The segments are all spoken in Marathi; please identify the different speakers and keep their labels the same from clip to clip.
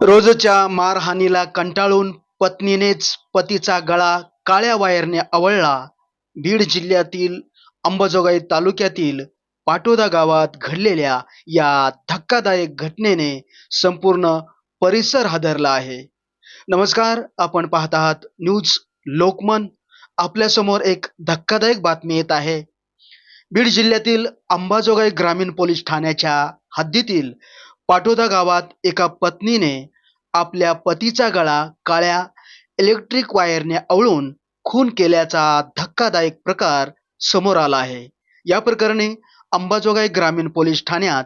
Speaker 1: रोजच्या मारहाणीला कंटाळून पत्नीनेच पतीचा गळा काळ्या वायरने आवळला. बीड जिल्ह्यातील अंबाजोगाई तालुक्यातील पाटोदा गावात घडलेल्या या धक्कादायक घटनेने संपूर्ण परिसर हादरला आहे. नमस्कार, आपण पाहत आहात न्यूज लोकमन. आपल्यासमोर एक धक्कादायक बातमी येत आहे. बीड जिल्ह्यातील अंबाजोगाई ग्रामीण पोलीस ठाण्याच्या हद्दीतील पाटोदा गावात एका पत्नीने आपल्या पतीचा गळा काळ्या इलेक्ट्रिक वायरने आवळून खून केल्याचा धक्कादायक प्रकार समोर आला आहे. या प्रकरणी अंबाजोगाई ग्रामीण पोलीस ठाण्यात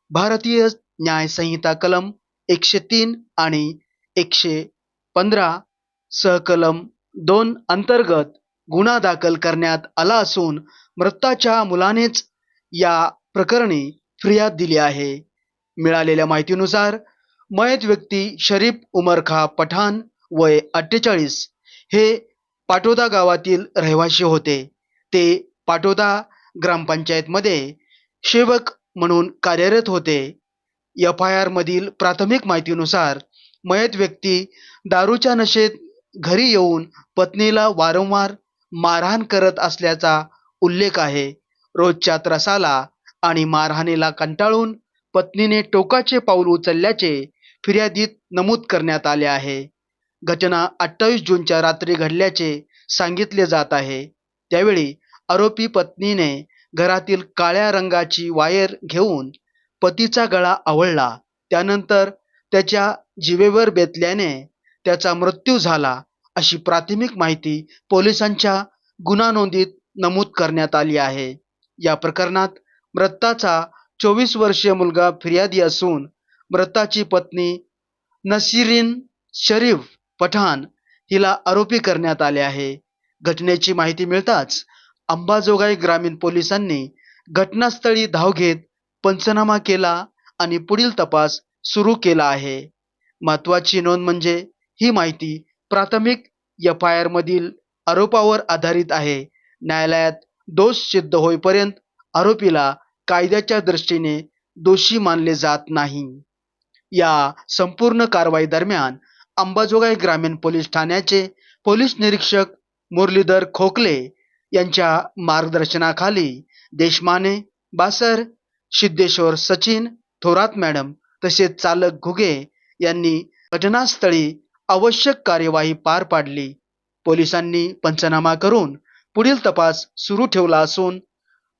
Speaker 1: भारतीय न्याय संहिता कलम 103 आणि 115 सहकलम 2 अंतर्गत गुन्हा दाखल करण्यात आला असून मृताच्या मुलानेच या प्रकरणी फिर्याद दिली आहे. मिळालेल्या माहितीनुसार मयत व्यक्ती शरीफ उमर खा पठाण वय 48 हे पाटोदा गावातील रहिवासी होते. ते पाटोदा ग्रामपंचायतमध्ये सेवक म्हणून कार्यरत होते. FIR मधील प्राथमिक माहितीनुसार मयत व्यक्ती दारूच्या नशेत घरी येऊन पत्नीला वारंवार मारहाण करत असल्याचा उल्लेख आहे. रोजच्या त्रासाला आणि मारहाणीला कंटाळून पत्नीने टोकाचे पाऊल उचलल्याचे फिर्यादीत नमूद करण्यात आले आहे. घटना 28 जूनच्या रात्री घडल्याचे सांगितले जात आहे. त्यावेळी आरोपी पत्नीने घरातील काळ्या रंगाची वायर घेऊन पतीचा गळा आवळला. त्यानंतर त्याच्या जिवेवर बेतल्याने त्याचा मृत्यू झाला, अशी प्राथमिक माहिती पोलिसांच्या गुन्हा नोंदीत नमूद करण्यात आली आहे. या प्रकरणात मृताचा 24 वर्षीय मुलगा फिर्यादी असून मृताची पत्नी नसिरीन शरीफ पठाण हिला आरोपी करण्यात आले आहे. घटनेची माहिती मिळताच अंबाजोगाई ग्रामीण पोलिसांनी घटनास्थळी धाव घेत पंचनामा केला आणि पुढील तपास सुरू केला आहे. महत्त्वाची नोंद म्हणजे ही माहिती प्राथमिक FIR मधील आरोपावर आधारित आहे. न्यायालयात दोष सिद्ध होईपर्यंत आरोपीला कायद्याच्या दृष्टीने दोषी मानले जात नाही. या संपूर्ण कारवाई दरम्यान अंबाजोगाई ग्रामीण पोलीस ठाण्याचे पोलीस निरीक्षक मुरलीधर खोकले यांच्या मार्गदर्शनाखाली देशमाने, बासर, सिद्धेश्वर, सचिन, थोरात मॅडम तसेच चालक घुगे यांनी घटनास्थळी आवश्यक कार्यवाही पार पाडली. पोलिसांनी पंचनामा करून पुढील तपास सुरू ठेवला असून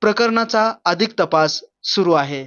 Speaker 1: प्रकरणाचा अधिक तपास सुरू आहे.